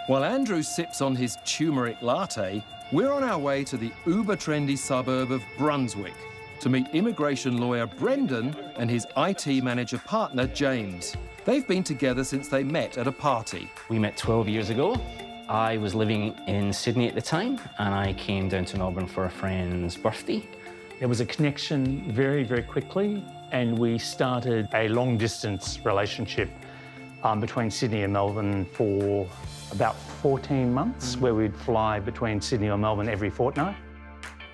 While Andrew sips on his turmeric latte, we're on our way to the uber-trendy suburb of Brunswick to meet immigration lawyer Brendan and his IT manager partner, James. They've been together since they met at a party. We met 12 years ago. I was living in Sydney at the time, and I came down to Melbourne for a friend's birthday. There was a connection very, very quickly, and we started a long-distance relationship between Sydney and Melbourne for about 14 months, where we'd fly between Sydney and Melbourne every fortnight.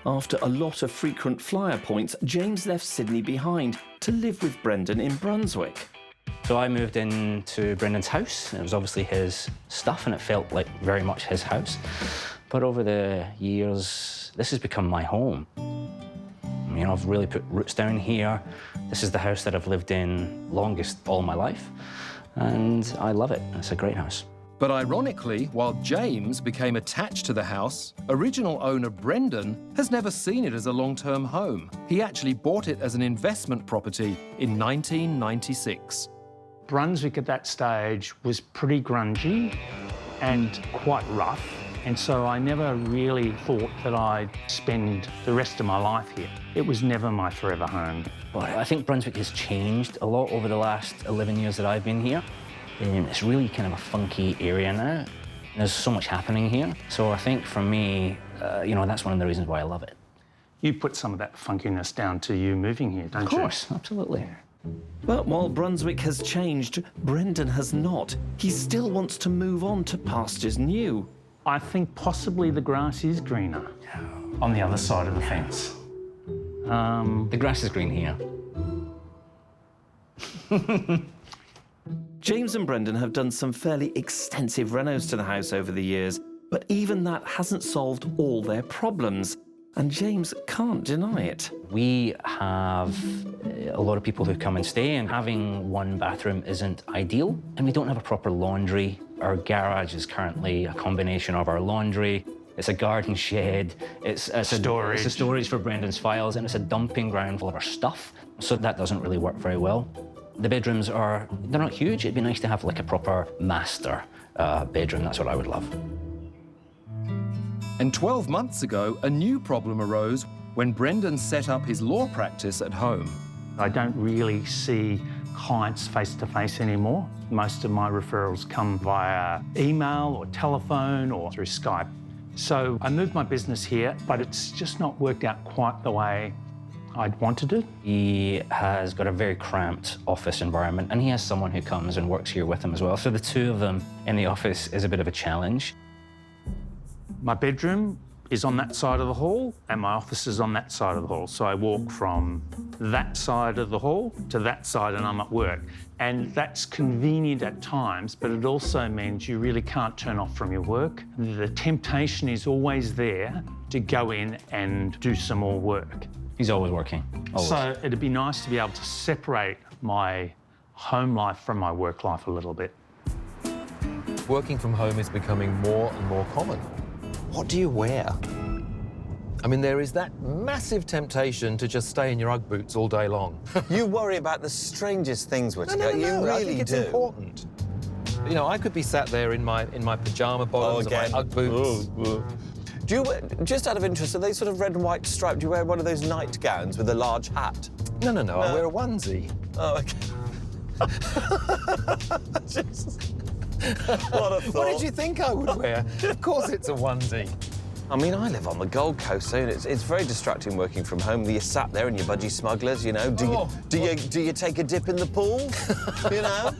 After a lot of frequent flyer points, James left Sydney behind to live with Brendan in Brunswick. So I moved into Brendan's house. It was obviously his stuff, and it felt like very much his house. But over the years, this has become my home. You know, I've really put roots down here. This is the house that I've lived in longest all my life, and I love it. It's a great house. But ironically, while James became attached to the house, original owner Brendan has never seen it as a long-term home. He actually bought it as an investment property in 1996. Brunswick at that stage was pretty grungy and quite rough, and so I never really thought that I'd spend the rest of my life here. It was never my forever home. But I think Brunswick has changed a lot over the last 11 years that I've been here. It's really kind of a funky area now. There's so much happening here. So I think for me, you know, that's one of the reasons why I love it. You put some of that funkiness down to you moving here, don't you? Of course, absolutely. But while Brunswick has changed, Brendan has not. He still wants to move on to pastures new. I think possibly the grass is greener on the other side of the fence. The grass is green here. James and Brendan have done some fairly extensive renos to the house over the years, but even that hasn't solved all their problems, and James can't deny it. We have a lot of people who come and stay, and having one bathroom isn't ideal, and we don't have a proper laundry. Our garage is currently a combination of our laundry, it's a garden shed, it's a storage for Brendan's files, and it's a dumping ground full of our stuff, so that doesn't really work very well. The bedrooms they're not huge. It'd be nice to have like a proper master bedroom. That's what I would love. And 12 months ago, a new problem arose when Brendan set up his law practice at home. I don't really see clients face-to-face anymore. Most of my referrals come via email or telephone or through Skype. So I moved my business here, but it's just not worked out quite the way I'd wanted it. He has got a very cramped office environment, and he has someone who comes and works here with him as well. So the two of them in the office is a bit of a challenge. My bedroom is on that side of the hall, and my office is on that side of the hall. So I walk from that side of the hall to that side, and I'm at work. And that's convenient at times, but it also means you really can't turn off from your work. The temptation is always there to go in and do some more work. He's always working, always. So it'd be nice to be able to separate my home life from my work life a little bit. Working from home is becoming more and more common. What do you wear? I mean, there is that massive temptation to just stay in your Ugg boots all day long. You worry about the strangest things, Whittaker. You really I think it's important. You know, I could be sat there in my pyjama bottoms and my Ugg boots. Do you, just out of interest, are they sort of red and white striped? Do you wear one of those nightgowns with a large hat? No, I wear a onesie. Oh, OK. What a thought. What did you think I would wear? Of course it's a onesie. I mean, I live on the Gold Coast, so it's very distracting working from home. You're sat there in your budgie smugglers, you know. Do you take a dip in the pool? You know?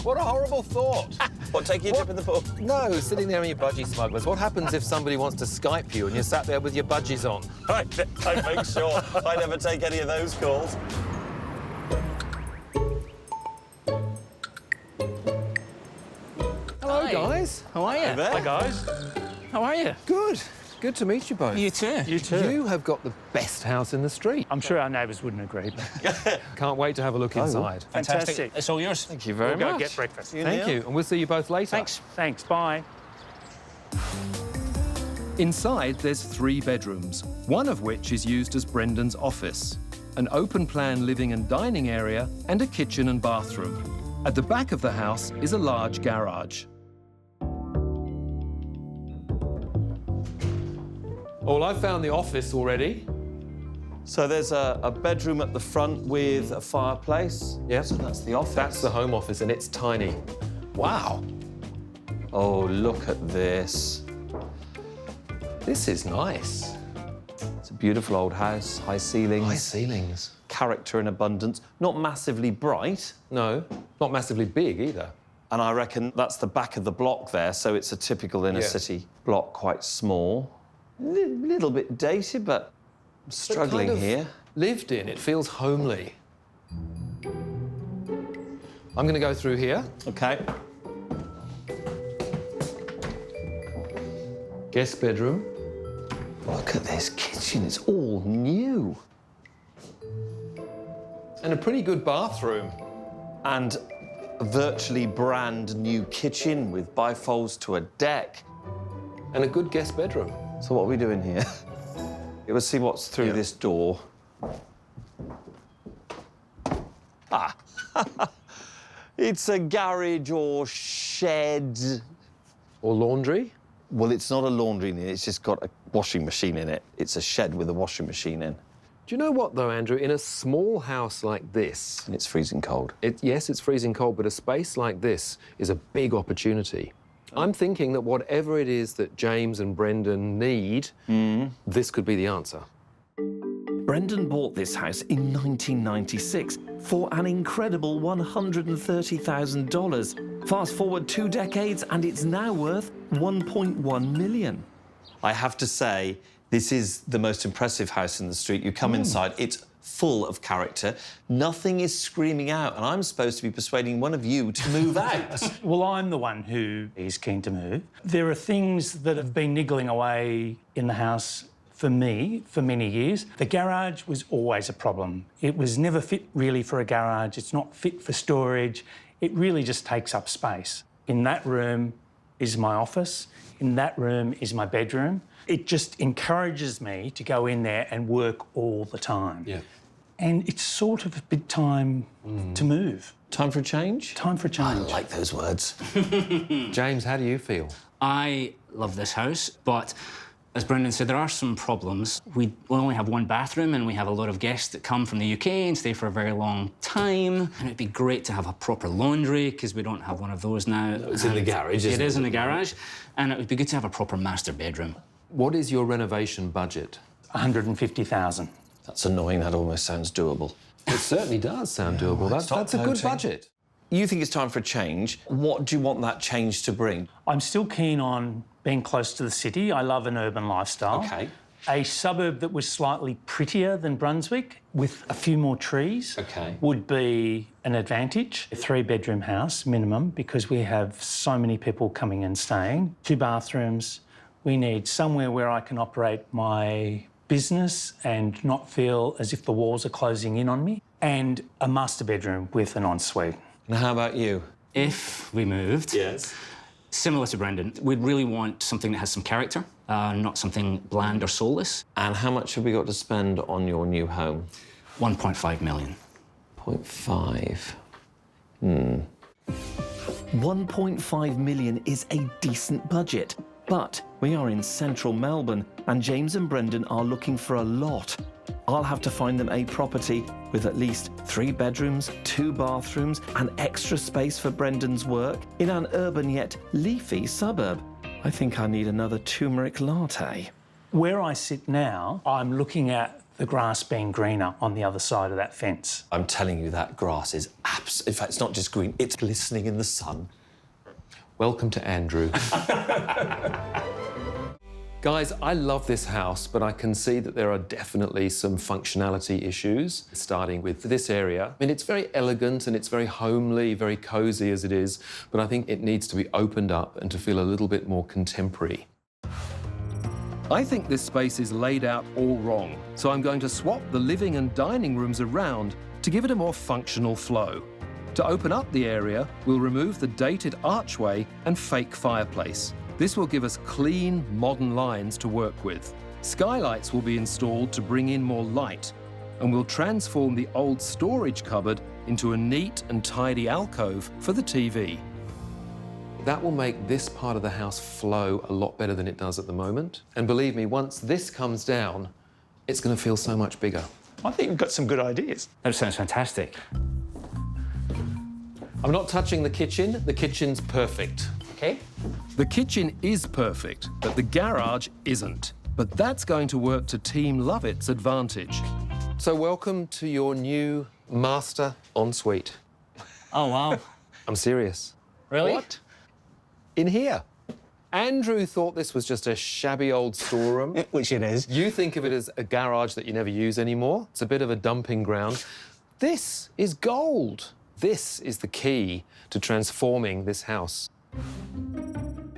What a horrible thought. What, take your dip in the pool? No, sitting there in your budgie smugglers. What happens if somebody wants to Skype you and you're sat there with your budgies on? I make sure I never take any of those calls. Hello, guys. How are you? Hey there. Hi, guys. How are you? Good. Good to meet you both. You too. You too. You have got the best house in the street. I'm sure our neighbours wouldn't agree. Can't wait to have a look inside. Fantastic. It's all yours. Thank you very We'll go much. get breakfast. Thank you, and we'll see you both later. Thanks. Bye. Inside, there's 3 bedrooms, one of which is used as Brendan's office, an open-plan living and dining area, and a kitchen and bathroom. At the back of the house is a large garage. Oh, well, I found the office already. So there's a bedroom at the front with a fireplace. Yep. So that's the office. That's the home office, and it's tiny. Wow. Oh, look at this. This is nice. It's a beautiful old house, high ceilings. High ceilings. Character in abundance. Not massively bright. No, not massively big either. And I reckon that's the back of the block there, so it's a typical inner Yeah. city block, quite small. Little bit dated, but I'm struggling Kind of here. Lived in. It feels homely. I'm going to go through here. Okay. Guest bedroom. Look at this kitchen, it's all new. And a pretty good bathroom. And a virtually brand new kitchen with bifolds to a deck. And a good guest bedroom. So what are we doing here? Let's see what's through Yeah. this door. Ah, it's a garage or shed. Or laundry. Well, it's not a laundry in it, it's just got a washing machine in it. It's a shed with a washing machine in. Do you know what, though, Andrew? In a small house like this, And it's freezing cold. yes, it's freezing cold, but a space like this is a big opportunity. I'm thinking that whatever it is that James and Brendan need, this could be the answer. Brendan bought this house in 1996 for an incredible $130,000. Fast forward 2 decades and it's now worth $1.1 million. I have to say, this is the most impressive house in the street. You come inside, it's full of character. Nothing is screaming out, and I'm supposed to be persuading one of you to move out. Well, I'm the one who is keen to move. There are things that have been niggling away in the house for me for many years. The garage was always a problem. It was never fit really for a garage. It's not fit for storage. It really just takes up space. In that room is my office. In that room is my bedroom. It just encourages me to go in there and work all the time. Yeah. And it's sort of a big time to move. Time for a change? Time for a I change. like those words. James, how do you feel? I love this house, but as Brendan said, there are some problems. We only have one bathroom and we have a lot of guests that come from the UK and stay for a very long time. And it'd be great to have a proper laundry because we don't have one of those now. It's in the garage, isn't it? It is in the garage. And it would be good to have a proper master bedroom. What is your renovation budget? 150,000. That's annoying, that almost sounds doable. It certainly does sound doable. That's a good budget. You think it's time for a change. What do you want that change to bring? I'm still keen on being close to the city. I love an urban lifestyle. Okay. A suburb that was slightly prettier than Brunswick with a few more trees Okay. would be an advantage. A 3-bedroom house minimum because we have so many people coming and staying. 2 bathrooms. We need somewhere where I can operate my business and not feel as if the walls are closing in on me. And a master bedroom with an ensuite. And how about you? If we moved, similar to Brendan, we'd really want something that has some character, not something bland or soulless. And how much have we got to spend on your new home? 1.5 million. 0.5. 1.5 million is a decent budget, but we are in central Melbourne and James and Brendan are looking for a lot. I'll have to find them a property with at least 3 bedrooms, 2 bathrooms and extra space for Brendan's work in an urban yet leafy suburb. I think I need another turmeric latte. Where I sit now, I'm looking at the grass being greener on the other side of that fence. I'm telling you, that grass is in fact, it's not just green, it's glistening in the sun. Welcome to Andrew. Guys, I love this house, but I can see that there are definitely some functionality issues, starting with this area. I mean, it's very elegant and it's very homely, very cosy as it is, but I think it needs to be opened up and to feel a little bit more contemporary. I think this space is laid out all wrong, so I'm going to swap the living and dining rooms around to give it a more functional flow. To open up the area, we'll remove the dated archway and fake fireplace. This will give us clean, modern lines to work with. Skylights will be installed to bring in more light, and we'll transform the old storage cupboard into a neat and tidy alcove for the TV. That will make this part of the house flow a lot better than it does at the moment. And believe me, once this comes down, it's going to feel so much bigger. I think you've got some good ideas. That sounds fantastic. I'm not touching the kitchen. The kitchen's perfect. Okay. The kitchen is perfect, but the garage isn't. But that's going to work to Team Lovett's advantage. So welcome to your new master ensuite. Oh, wow. I'm serious. Really? What? In here. Andrew thought this was just a shabby old storeroom. Which it is. You think of it as a garage that you never use anymore. It's a bit of a dumping ground. This is gold. This is the key to transforming this house.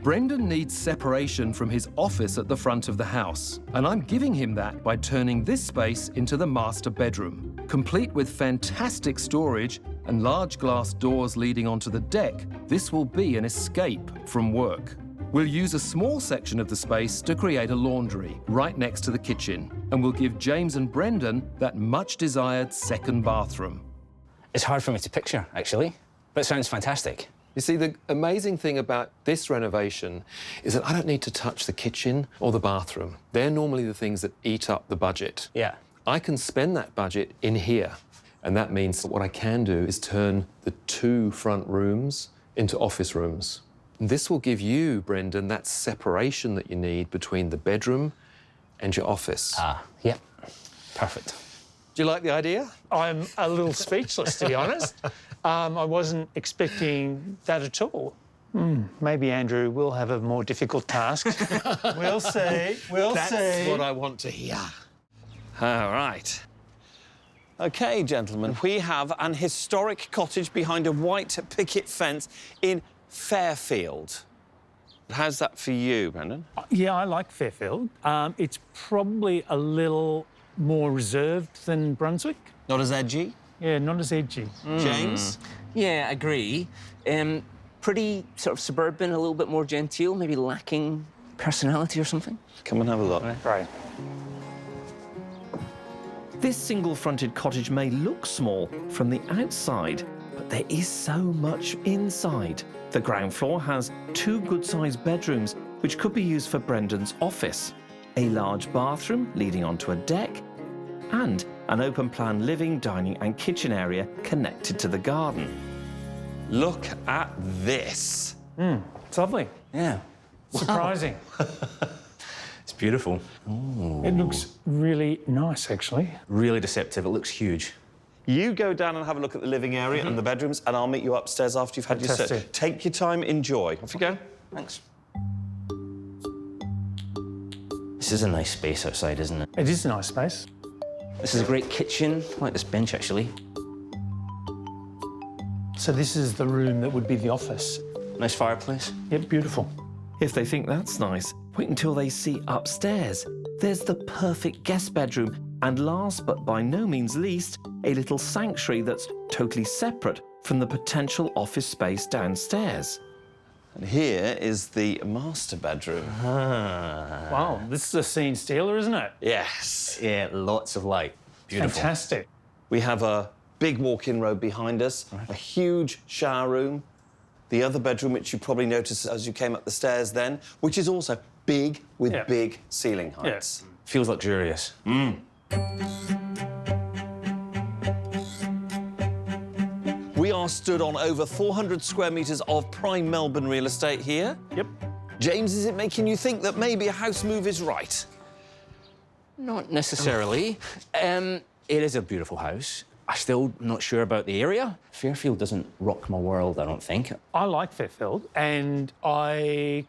Brendan needs separation from his office at the front of the house, and I'm giving him that by turning this space into the master bedroom. Complete with fantastic storage and large glass doors leading onto the deck, this will be an escape from work. We'll use a small section of the space to create a laundry right next to the kitchen, and we'll give James and Brendan that much-desired second bathroom. It's hard for me to picture, actually, but it sounds fantastic. You see, the amazing thing about this renovation is that I don't need to touch the kitchen or the bathroom. They're normally the things that eat up the budget. Yeah. I can spend that budget in here. And that means that what I can do is turn the 2 front rooms into office rooms. And this will give you, Brendan, that separation that you need between the bedroom and your office. Yep. Perfect. Do you like the idea? I'm a little speechless, to be honest. I wasn't expecting that at all. Maybe Andrew will have a more difficult task. We'll see. We'll see. That's what I want to hear. All right. OK, gentlemen, we have an historic cottage behind a white picket fence in Fairfield. How's that for you, Brendan? Yeah, I like Fairfield. It's probably a little more reserved than Brunswick. Not as edgy? Yeah, not as edgy. James? Yeah, I agree. Pretty sort of suburban, a little bit more genteel, maybe lacking personality or something. Come and have a look. Right. This single-fronted cottage may look small from the outside, but there is so much inside. The ground floor has 2 good-sized bedrooms, which could be used for Brendan's office, a large bathroom leading onto a deck, and an open-plan living, dining and kitchen area connected to the garden. Look at this. It's lovely. Yeah. Surprising. It's beautiful. It looks really nice, actually. Really deceptive. It looks huge. You go down and have a look at the living area and the bedrooms, and I'll meet you upstairs after you've had your search. Fantastic. Take your time, enjoy. Off you go. Thanks. This is a nice space outside, isn't it? It is a nice space. This is a great kitchen. I like this bench, actually. So this is the room that would be the office. Nice fireplace. Yep, beautiful. If they think that's nice, wait until they see upstairs. There's the perfect guest bedroom, and last but by no means least, a little sanctuary that's totally separate from the potential office space downstairs. And here is the master bedroom. Wow, this is a scene stealer, isn't it? Yes. Yeah, lots of light. Beautiful. Fantastic. We have a big walk-in robe behind us, a huge shower room, the other bedroom, which you probably noticed as you came up the stairs then, which is also big with Yeah. big ceiling heights. Feels luxurious. We are stood on over 400 square metres of prime Melbourne real estate here. Yep. James, is it making you think that maybe a house move is right? Not necessarily. It is a beautiful house. I'm still not sure about the area. Fairfield doesn't rock my world, I don't think. I like Fairfield, and I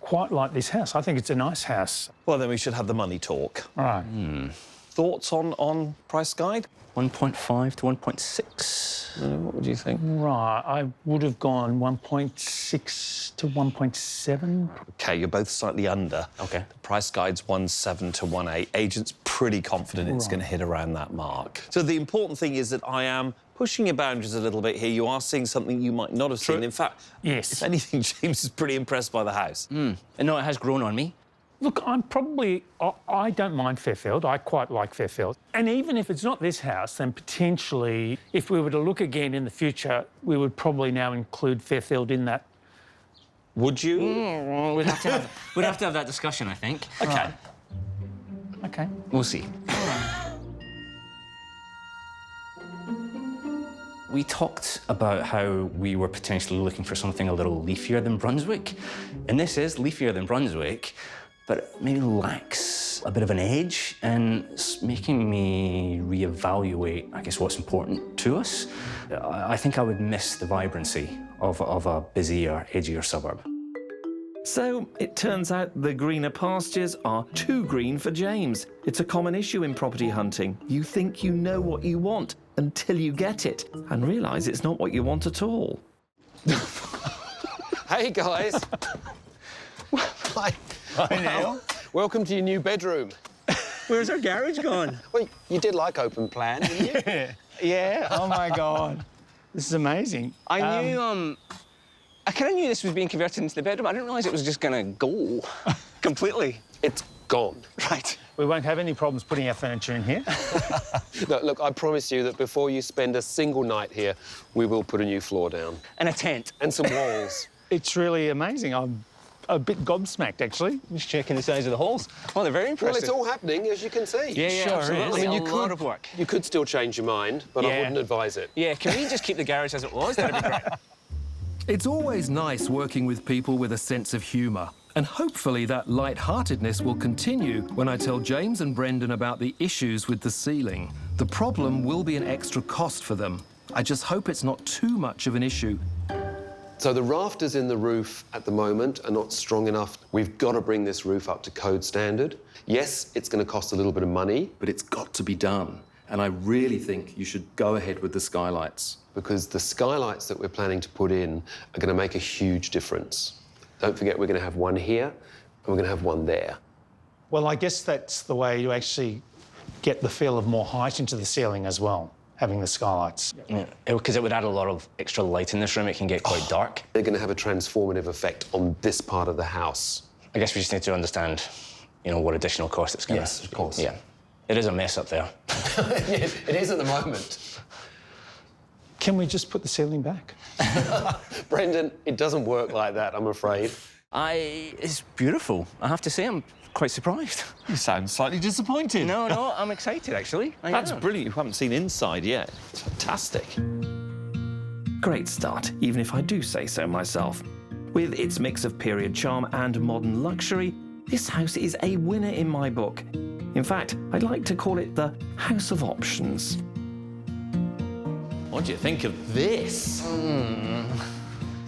quite like this house. I think it's a nice house. Well, then we should have the money talk. All right. Thoughts on price guide? 1.5 to 1.6. What would you think? Right, I would have gone 1.6 to 1.7. OK, you're both slightly under. OK. The price guide's 1.7 to 1.8. Agent's pretty confident it's going to hit around that mark. So the important thing is that I am pushing your boundaries a little bit here. You are seeing something you might not have seen. In fact, Yes. if anything, James is pretty impressed by the house. And no, it has grown on me. Look, I don't mind Fairfield. I quite like Fairfield. And even if it's not this house, then potentially, if we were to look again in the future, we would probably now include Fairfield in that Would you? We'd have to have that discussion, I think. OK. OK. We'll see. We talked about how we were potentially looking for something a little leafier than Brunswick. And this is leafier than Brunswick, but it maybe lacks a bit of an edge, and it's making me reevaluate, I guess, what's important to us. I think I would miss the vibrancy of a busier, edgier suburb. So it turns out the greener pastures are too green for James. It's a common issue in property hunting. You think you know what you want until you get it and realise it's not what you want at all. Hey, guys. Hi. Hi, Neale. Welcome to your new bedroom. Where's our garage gone? Well, you did like open plan, didn't you? Yeah. Yeah. Oh, my God. This is amazing. I knew, I kind of knew this was being converted into the bedroom. I didn't realise it was just going to go completely. It's gone. Right. We won't have any problems putting our furniture in here. No, look, I promise you that before you spend a single night here, we will put a new floor down. And a tent. And some walls. It's really amazing. I'm a bit gobsmacked, actually. Just checking the size of the holes. Oh, they're very impressive. Well, it's all happening, as you can see. Yeah, Sure absolutely. is. I mean, you a lot of work. You could still change your mind, but I Yeah. wouldn't advise it. Yeah, can we just keep the garage as it was? That'd be great. It's always nice working with people with a sense of humour. And hopefully that light-heartedness will continue when I tell James and Brendan about the issues with the ceiling. The problem will be an extra cost for them. I just hope it's not too much of an issue. So the rafters in the roof at the moment are not strong enough. We've got to bring this roof up to code standard. Yes, it's going to cost a little bit of money, but it's got to be done. And I really think you should go ahead with the skylights, because the skylights that we're planning to put in are going to make a huge difference. Don't forget, we're going to have one here and we're going to have one there. Well, I guess that's the way you actually get the feel of more height into the ceiling as well, having the skylights. Because it would add a lot of extra light in this room. It can get quite dark. They're going to have a transformative effect on this part of the house. I guess we just need to understand, you know, what additional cost it's going to... Yes, of course. Yeah. It is a mess up there. Yes, it is at the moment. Can we just put the ceiling back? Brendan, it doesn't work like that, I'm afraid. It's beautiful. I have to say, I'm quite surprised. You sound slightly disappointed. No, I'm excited, actually. That's brilliant. You haven't seen inside yet. It's fantastic. Great start, even if I do say so myself. With its mix of period charm and modern luxury, this house is a winner in my book. In fact, I'd like to call it the House of Options. What do you think of this?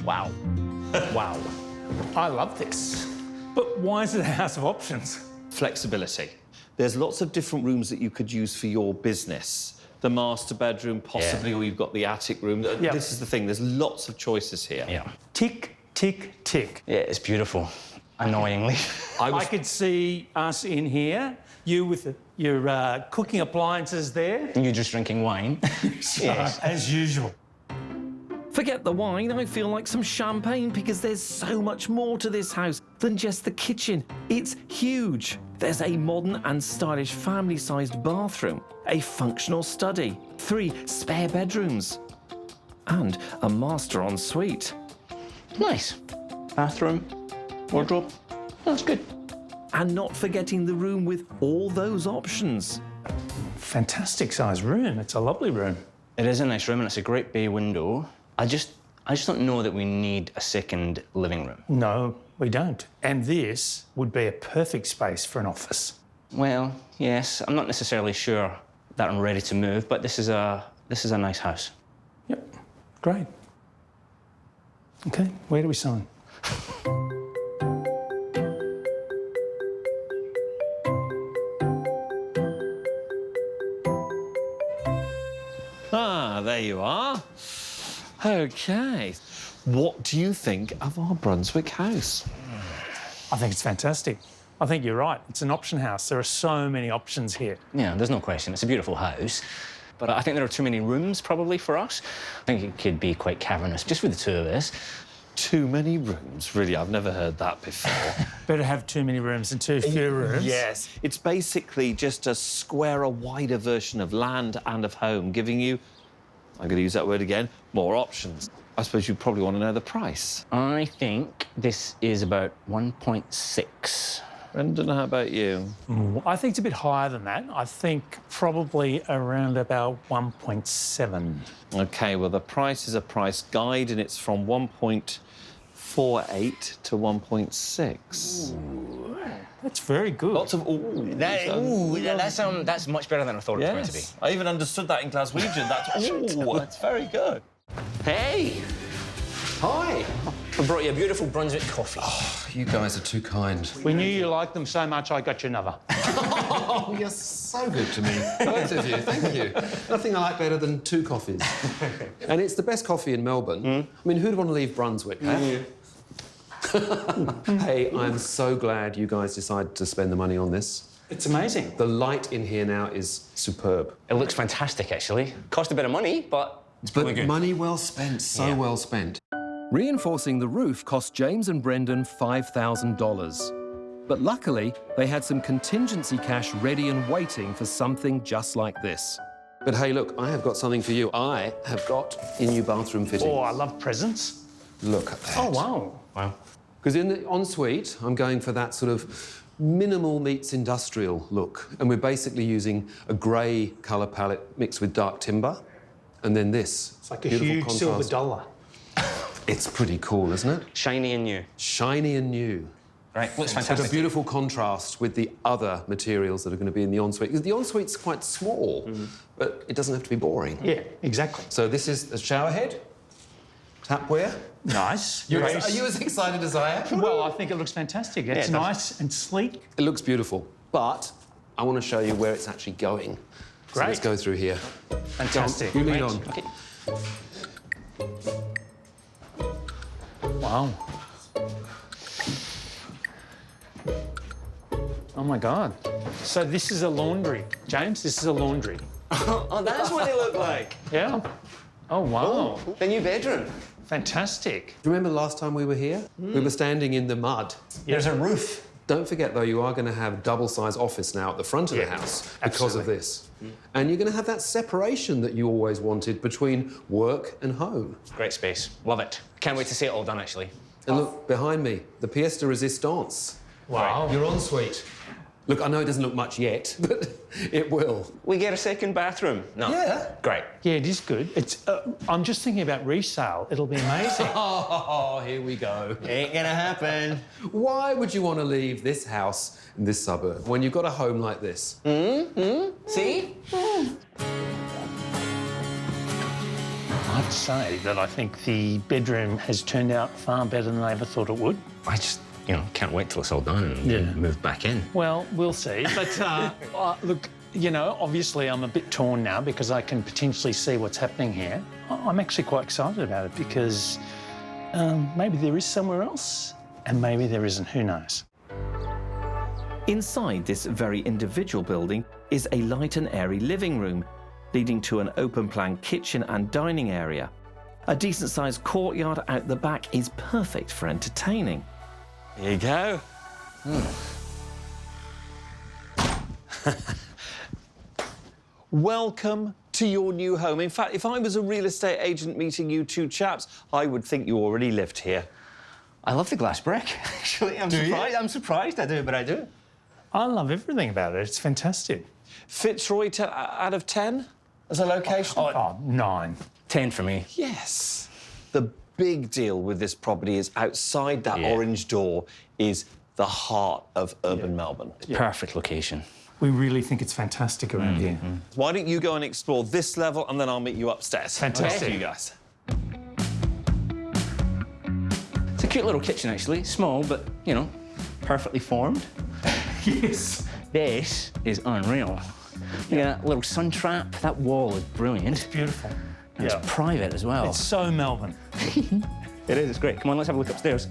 Wow. Wow. I love this. But why is it a house of options? Flexibility. There's lots of different rooms that you could use for your business. The master bedroom, possibly, or you've got the attic room. Yeah. This is the thing, there's lots of choices here. Yeah. Tick, tick, tick. Yeah, it's beautiful. Annoyingly. I could see us in here, you with your cooking appliances there. You just drinking wine. Yes. As usual. Forget the wine, I feel like some champagne because there's so much more to this house than just the kitchen. It's huge. There's a modern and stylish family-sized bathroom, a functional study, 3 spare bedrooms, and a master ensuite. Nice. Bathroom, wardrobe. That's good. And not forgetting the room with all those options. Fantastic sized room. It's a lovely room. It is a nice room and it's a great bay window. I just don't know that we need a second living room. No, we don't. And this would be a perfect space for an office. Well, yes, I'm not necessarily sure that I'm ready to move, but this is a nice house. Yep, great. Okay, where do we sign? Ah, there you are. OK. What do you think of our Brunswick house? I think it's fantastic. I think you're right. It's an option house. There are so many options here. Yeah, there's no question. It's a beautiful house. But I think there are too many rooms, probably, for us. I think it could be quite cavernous, just with the two of us. Too many rooms? Really, I've never heard that before. Better have too many rooms than too few rooms. Yes. It's basically just a squarer, wider version of land and of home, giving you, I'm going to use that word again, more options. I suppose you probably want to know the price. I think this is about 1.6. Brendan, how about you? I think it's a bit higher than that. I think probably around about 1.7. OK, well, the price is a price guide, and it's from 1.48 to 1.6. That's very good. Lots of That's much better than I thought it was going to be. Yes, I even understood that in Glaswegian. That's very good. Hey! Hi! I brought you a beautiful Brunswick coffee. You guys are too kind. We knew you liked them so much, I got you another. Oh, you're so good to me. Both of you, thank you. Nothing I like better than 2 coffees. And it's the best coffee in Melbourne. I mean, who'd want to leave Brunswick, eh? Hey, I'm so glad you guys decided to spend the money on this. It's amazing. The light in here now is superb. It looks fantastic, actually. Cost a bit of money, but it's But really good. money well spent, so well spent. Reinforcing the roof cost James and Brendan $5,000. But luckily, they had some contingency cash ready and waiting for something just like this. But hey, look, I have got something for you. I have got a new bathroom fitting. Oh, I love presents. Look at that. Oh, wow. Wow. Because in the ensuite, I'm going for that sort of minimal meets industrial look. And we're basically using a grey colour palette mixed with dark timber. And then this. It's like a beautiful huge contrast. silver dollar. It's pretty cool, isn't it? Shiny and new. Shiny and new. Right, looks With a fantastic. beautiful contrast with the other materials that are going to be in the ensuite. Because the ensuite's quite small, but it doesn't have to be boring. Yeah, exactly. So this is a shower head, tapware. Nice. Are you as excited as I am? Well, I think it looks fantastic. It's it does. nice and sleek. It looks beautiful, but I want to show you where it's actually going. So let's Great. go through here. Fantastic. You lean Great. on. Okay. Wow. Oh, my God. So this is a laundry. James, this is a laundry. Oh, that's what they look like. Yeah? Oh, wow. The new bedroom. Fantastic. Do you remember the last time we were here? We were standing in the mud. There's a roof. Don't forget, though, you are going to have a double-size office now at the front of the house because of this. And you're going to have that separation that you always wanted between work and home. Great space. Love it. Can't wait to see it all done, actually. And look, behind me, the pièce de résistance. Wow. Your ensuite. Look, I know it doesn't look much yet, but it will. We get a second bathroom. No. Yeah. Great. Yeah, it is good. It's. I'm just thinking about resale. It'll be amazing. Oh, here we go. Ain't gonna happen. Why would you want to leave this house in this suburb when you've got a home like this? See? I have to say that I think the bedroom has turned out far better than I ever thought it would. I just, can't wait till it's all done and move back in. Well, we'll see. But look, obviously I'm a bit torn now because I can potentially see what's happening here. I'm actually quite excited about it because maybe there is somewhere else and maybe there isn't. Who knows? Inside this very individual building is a light and airy living room, leading to an open-plan kitchen and dining area. A decent-sized courtyard out the back is perfect for entertaining. Here you go. Welcome to your new home. In fact, if I was a real estate agent meeting you two chaps, I would think you already lived here. I love the glass brick, actually. I'm surprised. I'm surprised I do, but I do. I love everything about it. It's fantastic. Fitzroy out of 10 as a location? Oh, 9. 10 for me. Yes. The big deal with this property is outside that orange door is the heart of urban Melbourne. Perfect location. We really think it's fantastic around here. Why don't you go and explore this level and then I'll meet you upstairs. Fantastic. Okay, you guys. It's a cute little kitchen, actually. Small, but, perfectly formed. Yes. This is unreal. Look at that little sun trap. That wall is brilliant. Beautiful. And it's private as well. It's so Melbourne. It is, it's great. Come on, let's have a look upstairs.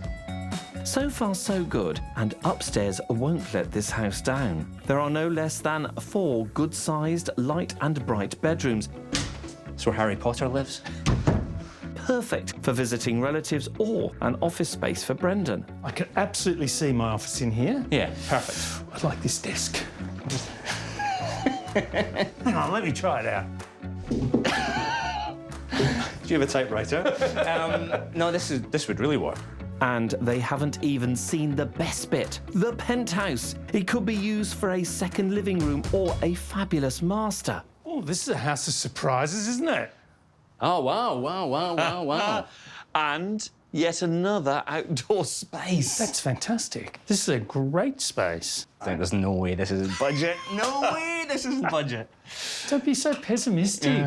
So far, so good, and upstairs won't let this house down. There are no less than 4 good-sized, light and bright bedrooms, It's where Harry Potter lives. perfect for visiting relatives or an office space for Brendan. I can absolutely see my office in here. Yeah, perfect. I like this desk. Hang on, let me try it out. Do you have a typewriter? No, this would really work. And they haven't even seen the best bit, the penthouse. It could be used for a second living room or a fabulous master. Oh, this is a house of surprises, isn't it? Oh, wow. And yet another outdoor space. That's fantastic. This is a great space. I think there's no way this is budget. No way this is budget. Don't be so pessimistic.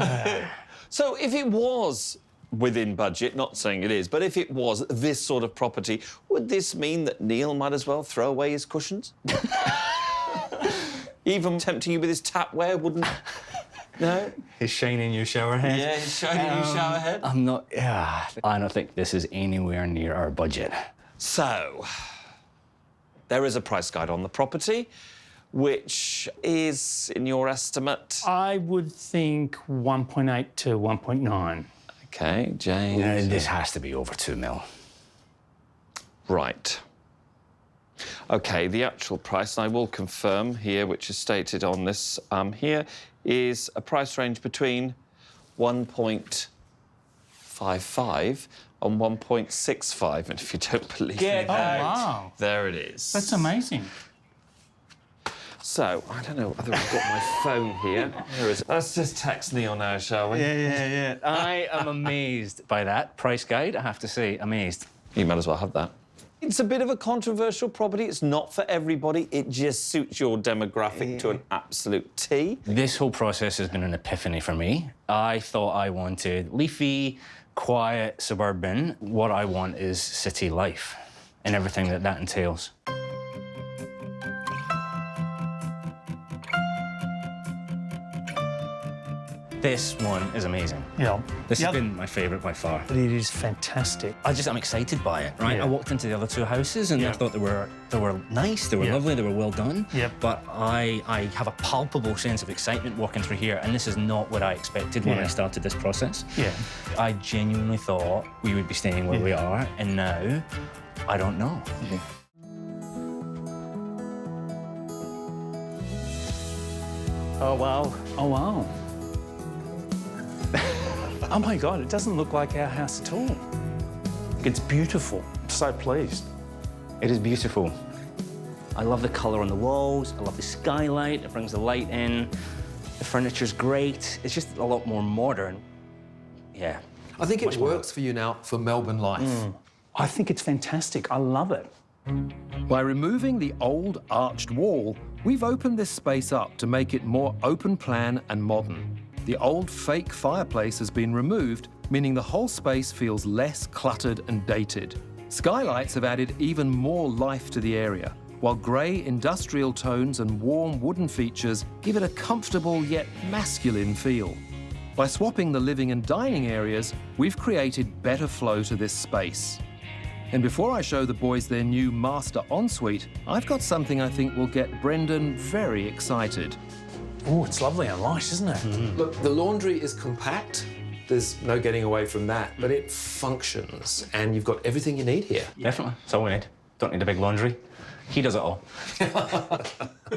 So if it was within budget, not saying it is, but if it was this sort of property, would this mean that Neale might as well throw away his cushions? Even tempting you with his tapware wouldn't... No? His shiny new shower head. Yeah, his shiny new shower head. I'm not... I don't think this is anywhere near our budget. So, there is a price guide on the property, which is, in your estimate... I would think 1.8 to 1.9. OK, James... This has to be over 2 mil. Right. OK, the actual price, and I will confirm here, which is stated on this here, is a price range between 1.55 and 1.65. And if you don't believe Get me, out. Wow. there it is. That's amazing. So, I don't know whether I've got my phone here. Here it is. Let's just text Neale now, shall we? Yeah. I am amazed by that price guide, I have to say, amazed. You might as well have that. It's a bit of a controversial property. It's not for everybody. It just suits your demographic to an absolute T. This whole process has been an epiphany for me. I thought I wanted leafy, quiet, suburban. What I want is city life and everything that entails. This one is amazing. Yeah. This has been my favourite by far. But it is fantastic. I'm excited by it, right? Yeah. I walked into the other two houses and I thought they were nice, they were Yeah. lovely, they were well done. Yep. But I have a palpable sense of excitement walking through here, and this is not what I expected when I started this process. Yeah. I genuinely thought we would be staying where we are, and now I don't know. Oh, wow. Oh, wow. Oh, my God, it doesn't look like our house at all. It's beautiful. I'm so pleased. It is beautiful. I love the colour on the walls. I love the skylight. It brings the light in. The furniture's great. It's just a lot more modern. Yeah. I think it works for you now for Melbourne life. I think it's fantastic. I love it. By removing the old arched wall, we've opened this space up to make it more open plan and modern. The old fake fireplace has been removed, meaning the whole space feels less cluttered and dated. Skylights have added even more life to the area, while grey industrial tones and warm wooden features give it a comfortable yet masculine feel. By swapping the living and dining areas, we've created better flow to this space. And before I show the boys their new master ensuite, I've got something I think will get Brendan very excited. Oh, it's lovely and light, isn't it? Look, the laundry is compact. There's no getting away from that, but it functions, and you've got everything you need here. Definitely. That's all we need. Don't need a big laundry. He does it all.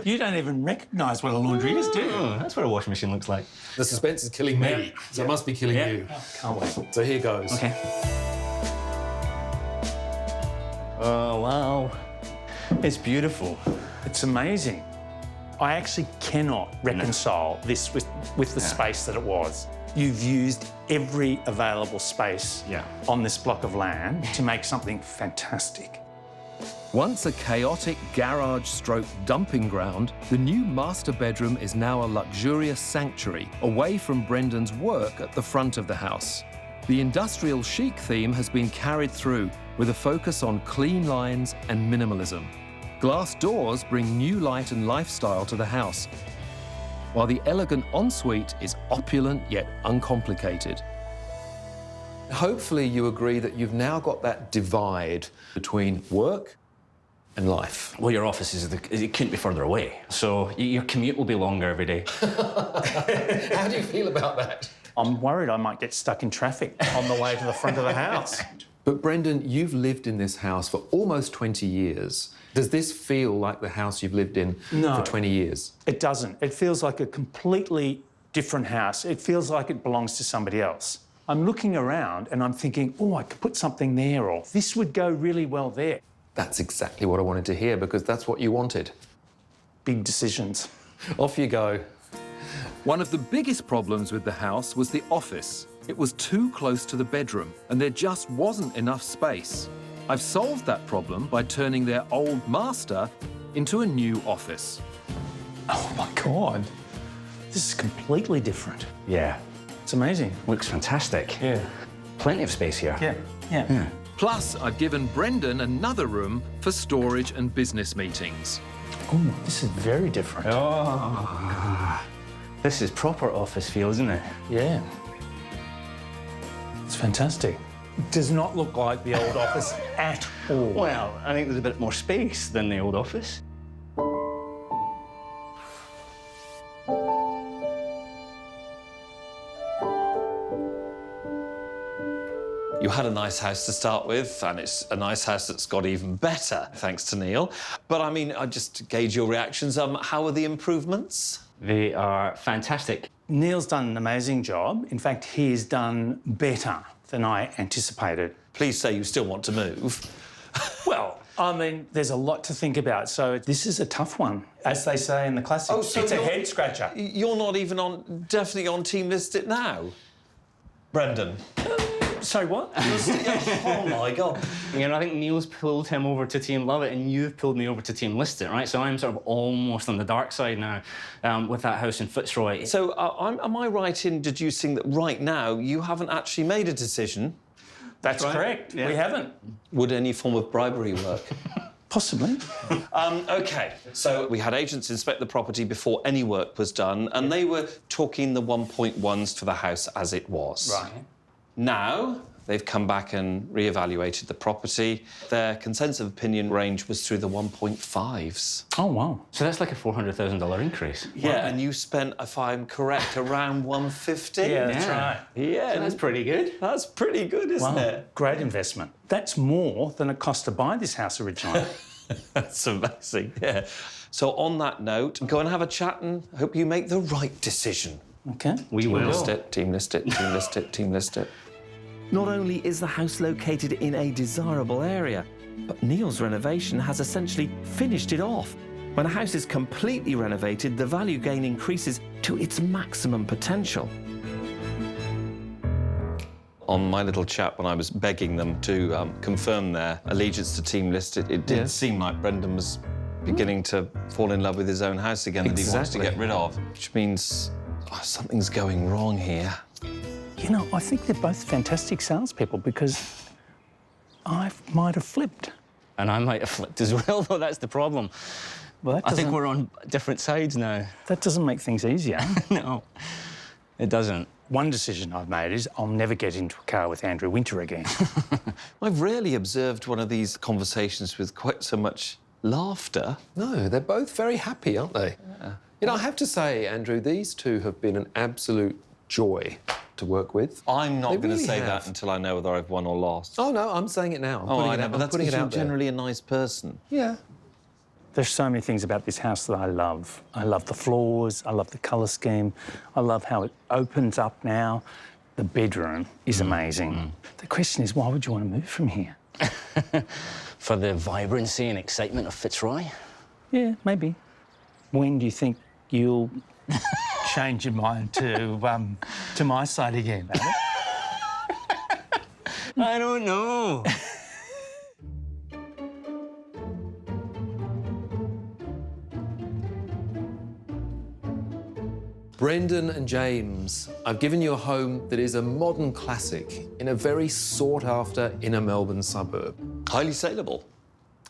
You don't even recognise what a laundry is, do you? That's what a washing machine looks like. The suspense is killing me, so it must be killing you. Can't wait. So here goes. Okay. Oh, wow. It's beautiful. It's amazing. I actually cannot reconcile this with the space that it was. You've used every available space on this block of land to make something fantastic. Once a chaotic garage-stroke dumping ground, the new master bedroom is now a luxurious sanctuary away from Brendan's work at the front of the house. The industrial chic theme has been carried through with a focus on clean lines and minimalism. Glass doors bring new light and lifestyle to the house, while the elegant ensuite is opulent yet uncomplicated. Hopefully you agree that you've now got that divide between work and life. Well, your office it couldn't be further away, so your commute will be longer every day. How do you feel about that? I'm worried I might get stuck in traffic on the way to the front of the house. But Brendan, you've lived in this house for almost 20 years. Does this feel like the house you've lived in for 20 years? It doesn't. It feels like a completely different house. It feels like it belongs to somebody else. I'm looking around and I'm thinking, oh, I could put something there, or this would go really well there. That's exactly what I wanted to hear, because that's what you wanted. Big decisions. Off you go. One of the biggest problems with the house was the office. It was too close to the bedroom, and there just wasn't enough space. I've solved that problem by turning their old master into a new office. Oh my God. This is completely different. Yeah, It's amazing. looks fantastic. Yeah. Plenty of space here. Yeah. Plus, I've given Brendan another room for storage and business meetings. Oh, this is very different. This is proper office feel, isn't it? Yeah. It's fantastic. It does not look like the old office at all. Well, I think there's a bit more space than the old office. You had a nice house to start with, and it's a nice house that's got even better, thanks to Neale. But, I mean, I just gauge your reactions. How are the improvements? They are fantastic. Neale's done an amazing job. In fact, he's done better than I anticipated. Please say you still want to move. Well, I mean, there's a lot to think about, so this is a tough one. As they say in the classics, Oh, so it's a you're- head scratcher. You're not even definitely on Team List It now? Brendan? So what? Oh, my God. You know, I think Neil's pulled him over to Team Love It and you've pulled me over to Team List It, right? So I'm sort of almost on the dark side now with that house in Fitzroy. So am I right in deducing that right now you haven't actually made a decision? That's correct. Yeah. We haven't. Would any form of bribery work? Possibly. OK, so we had agents inspect the property before any work was done, and they were talking the 1.1s for the house as it was. Right. Now, they've come back and re-evaluated the property. Their consensus of opinion range was through the 1.5s. Oh, wow. So that's like a $400,000 increase. Yeah, and you spent, if I'm correct, around 150? Yeah, that's Yeah. right. Yeah, So that's pretty good. that's pretty good, isn't Wow. it? Great investment. That's more than it cost to buy this house originally. That's amazing, yeah. So on that note, go and have a chat and hope you make the right decision. OK. We Team will. list it, team list it, team list it, team list it. Not only is the house located in a desirable area, but Neale's renovation has essentially finished it off. When a house is completely renovated, the value gain increases to its maximum potential. On my little chat, when I was begging them to confirm their allegiance to Team List, it did seem like Brendan was beginning to fall in love with his own house again that he wants to Exactly. get rid of, which means something's going wrong here. You know, I think they're both fantastic salespeople because I might have flipped. And I might have flipped as well, though. That's the problem. Well, that I think doesn't- we're on different sides now. That doesn't make things easier. No, it doesn't. One decision I've made is I'll never get into a car with Andrew Winter again. I've rarely observed one of these conversations with quite so much laughter. No, they're both very happy, aren't they? You know, I have to say, Andrew, these two have been an absolute joy to work with. I'm not They going to really say have. that until I know whether I've won or lost. Oh, no, I'm saying it now. I'm Oh, putting I it know, out, but I'm that's putting because it you're out there. generally a nice person. Yeah. There's so many things about this house that I love. I love the floors, I love the colour scheme, I love how it opens up now. The bedroom is amazing. The question is, why would you want to move from here? For the vibrancy and excitement of Fitzroy. Yeah, maybe. When do you think you'll change your mind to my side again, Albert? I don't know. Brendan and James, I've given you a home that is a modern classic in a very sought-after inner Melbourne suburb. Highly saleable.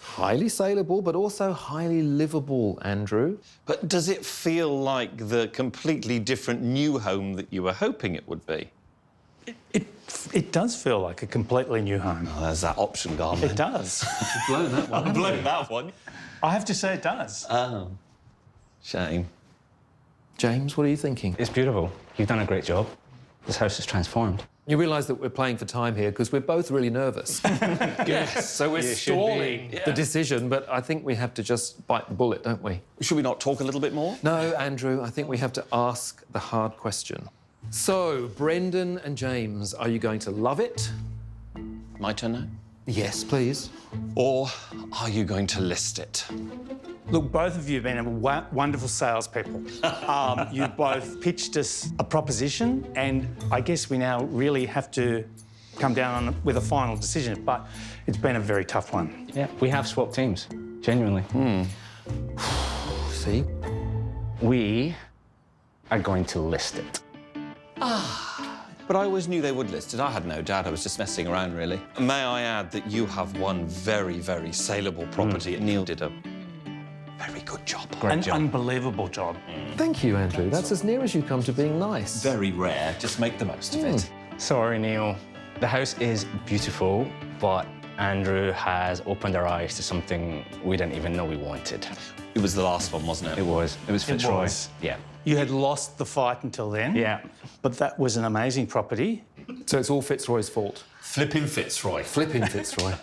Highly saleable, but also highly livable, Andrew. But does it feel like the completely different new home that you were hoping it would be? It does feel like a completely new home. Oh, there's that option gone. It does. You've blown that one. I've blown that one. I have to say it does. Oh, shame. James, what are you thinking? It's beautiful. You've done a great job. This house is transformed. You realise that we're playing for time here because we're both really nervous. Yes, so we're Stalling the decision, but I think we have to just bite the bullet, don't we? Should we not talk a little bit more? No, Andrew, I think we have to ask the hard question. So, Brendan and James, are you going to love it? My turn now? Yes, please. Or are you going to list it? Look, both of you have been wonderful salespeople. You both pitched us a proposition, and I guess we now really have to come down on with a final decision, but it's been a very tough one. Yeah, we have swapped teams, genuinely. See? We are going to list it. But I always knew they would list it. I had no doubt. I was just messing around, really. May I add that you have one very, very saleable property. Neale did a very good job. An unbelievable job. Thank you, Andrew. That's as near as you come to being nice. Very rare. Just make the most of it. Sorry, Neale. The house is beautiful, but Andrew has opened our eyes to something we didn't even know we wanted. It was the last one, wasn't it? It was Fitzroy. was. Yeah. You had lost the fight until then. Yeah. But that was an amazing property. So it's all Fitzroy's fault. Flipping Fitzroy. Flipping Fitzroy.